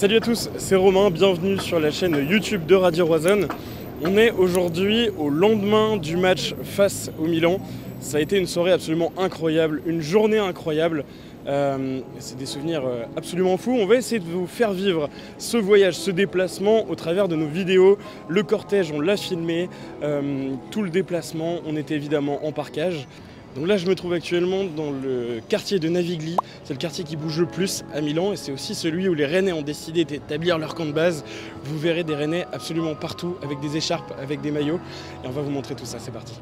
Salut à tous, c'est Romain, bienvenue sur la chaîne YouTube de Radio Roazhon. On est aujourd'hui au lendemain du match face au Milan. Ça a été une soirée absolument incroyable, une journée incroyable. C'est des souvenirs absolument fous. On va essayer de vous faire vivre ce voyage, ce déplacement au travers de nos vidéos. Le cortège, on l'a filmé, tout le déplacement, on était évidemment en parkage. Donc là, je me trouve actuellement dans le quartier de Navigli. C'est le quartier qui bouge le plus à Milan et c'est aussi celui où les Rennais ont décidé d'établir leur camp de base. Vous verrez des Rennais absolument partout, avec des écharpes, avec des maillots. Et on va vous montrer tout ça, c'est parti.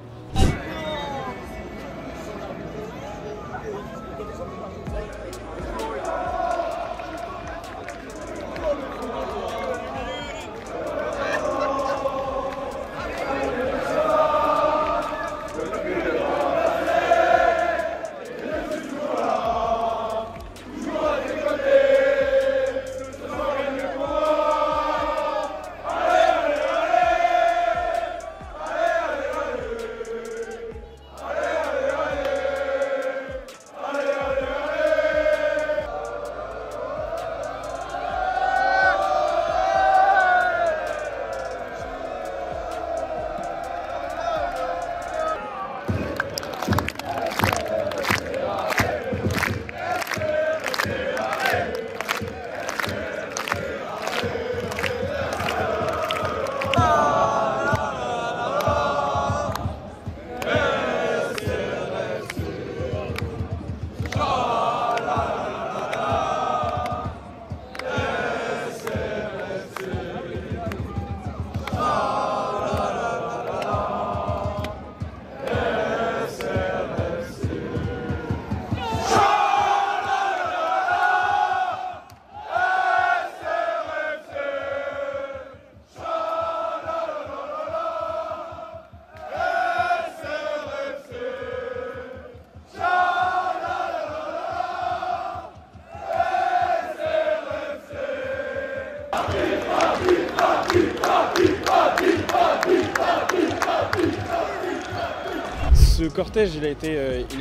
Ce cortège, il a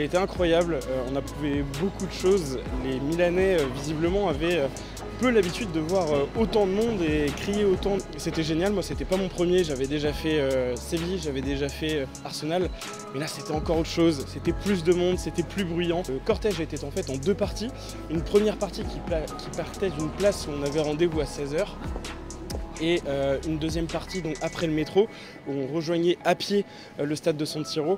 été incroyable. On a prouvé beaucoup de choses. Les Milanais, visiblement, avaient peu l'habitude de voir autant de monde et crier autant. C'était génial. Moi, c'était pas mon premier. J'avais déjà fait Séville, j'avais déjà fait Arsenal. Mais là, c'était encore autre chose. C'était plus de monde, c'était plus bruyant. Le cortège était en fait en deux parties. Une première partie qui partait d'une place où on avait rendez-vous à 16h. Et une deuxième partie donc après le métro où on rejoignait à pied le stade de San Siro.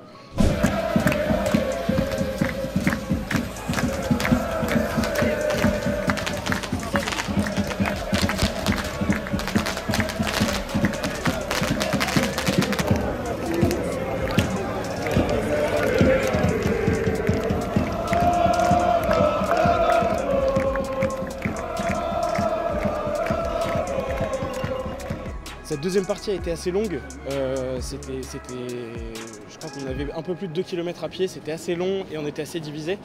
Cette deuxième partie a été assez longue, je crois qu'on avait un peu plus de 2 km à pied, c'était assez long et on était assez divisés.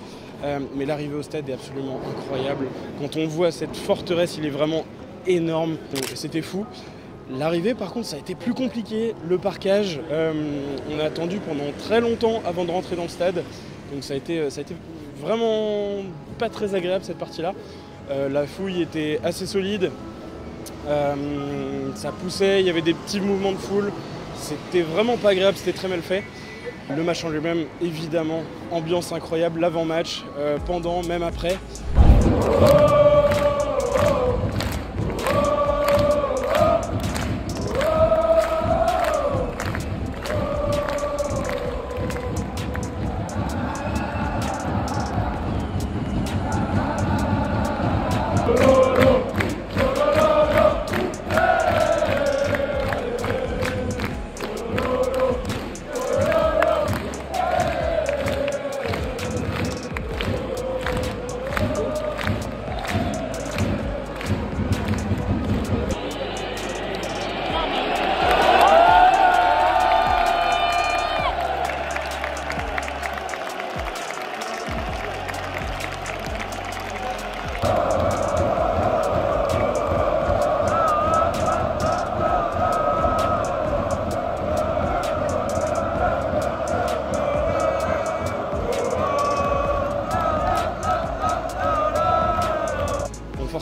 Mais l'arrivée au stade est absolument incroyable. Quand on voit cette forteresse, il est vraiment énorme, c'était fou. L'arrivée par contre ça a été plus compliqué, le parkage, on a attendu pendant très longtemps avant de rentrer dans le stade. Donc ça a été vraiment pas très agréable cette partie-là. La fouille était assez solide. Ça poussait, il y avait des petits mouvements de foule, c'était vraiment pas agréable, c'était très mal fait. Le match en lui-même, évidemment, ambiance incroyable, l'avant-match, pendant, même après.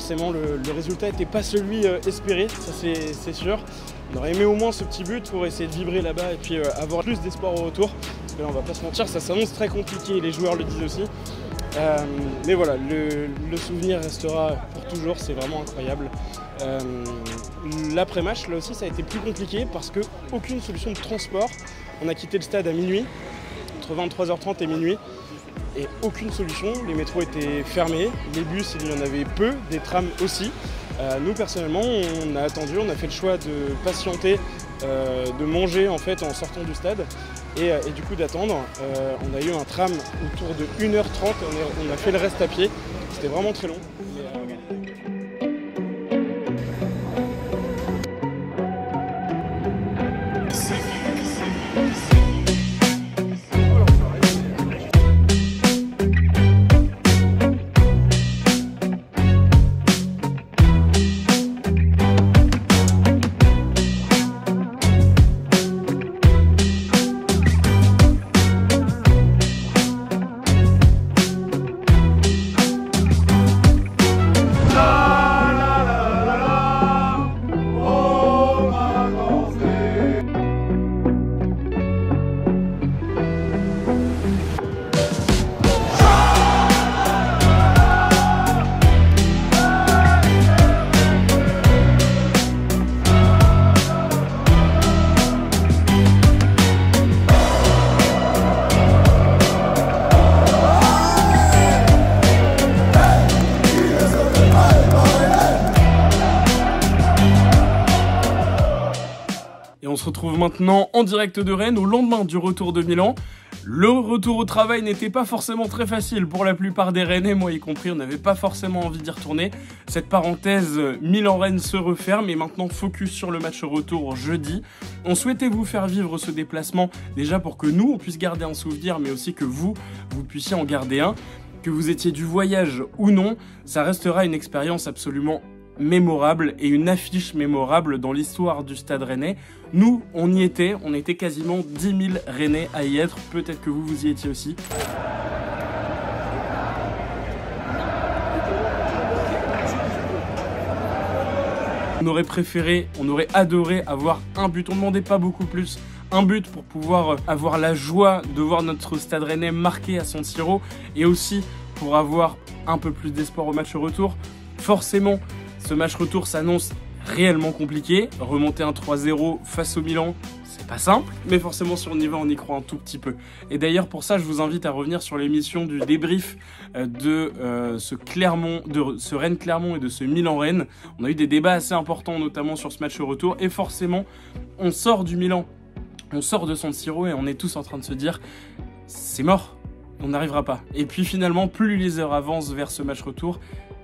forcément le résultat n'était pas celui espéré, ça c'est sûr. On aurait aimé au moins ce petit but pour essayer de vibrer là-bas et puis avoir plus d'espoir au retour. Parce que là, on va pas se mentir, ça s'annonce très compliqué, les joueurs le disent aussi. Mais voilà, le souvenir restera pour toujours, c'est vraiment incroyable. L'après-match, là aussi, ça a été plus compliqué parce qu'aucune solution de transport. On a quitté le stade à minuit, entre 23h30 et minuit, et aucune solution. Les métros étaient fermés, les bus, il y en avait peu, des trams aussi. Nous, personnellement, on a attendu, on a fait le choix de patienter, de manger en fait en sortant du stade. Et du coup d'attendre, on a eu un tram autour de 1h30, on a fait le reste à pied, c'était vraiment très long. On se retrouve maintenant en direct de Rennes au lendemain du retour de Milan. Le retour au travail n'était pas forcément très facile pour la plupart des Rennais, moi y compris, on n'avait pas forcément envie d'y retourner. Cette parenthèse Milan-Rennes se referme et maintenant focus sur le match retour jeudi. On souhaitait vous faire vivre ce déplacement déjà pour que nous on puisse garder un souvenir mais aussi que vous puissiez en garder un. Que vous étiez du voyage ou non, ça restera une expérience absolument mémorable et une affiche mémorable dans l'histoire du Stade Rennais. Nous, on y était, on était quasiment 10 000 Rennais à y être, peut-être que vous y étiez aussi. On aurait préféré, on aurait adoré avoir un but, on ne demandait pas beaucoup plus. Un but pour pouvoir avoir la joie de voir notre Stade Rennais marqué à San Siro et aussi pour avoir un peu plus d'espoir au match retour. Forcément, ce match retour s'annonce réellement compliqué. Remonter un 3-0 face au Milan, c'est pas simple. Mais forcément, si on y va, on y croit un tout petit peu. Et d'ailleurs, pour ça, je vous invite à revenir sur l'émission du débrief de ce Rennes-Clermont et de ce Milan-Rennes. On a eu des débats assez importants, notamment sur ce match retour. Et forcément, on sort du Milan, on sort de San Siro et on est tous en train de se dire « c'est mort, on n'arrivera pas ». Et puis finalement, plus les heures avancent vers ce match retour,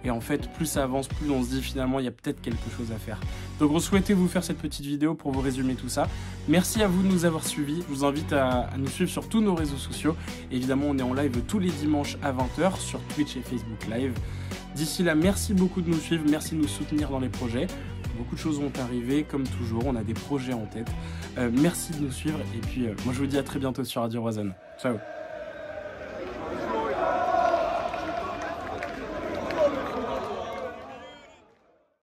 et en fait, plus ça avance, plus on se dit finalement, il y a peut-être quelque chose à faire. Donc on souhaitait vous faire cette petite vidéo pour vous résumer tout ça. Merci à vous de nous avoir suivis. Je vous invite à nous suivre sur tous nos réseaux sociaux. Évidemment, on est en live tous les dimanches à 20h sur Twitch et Facebook Live. D'ici là, merci beaucoup de nous suivre, merci de nous soutenir dans les projets. Beaucoup de choses vont arriver, comme toujours, on a des projets en tête. Merci de nous suivre et puis moi je vous dis à très bientôt sur Radio Roazhon. Ciao.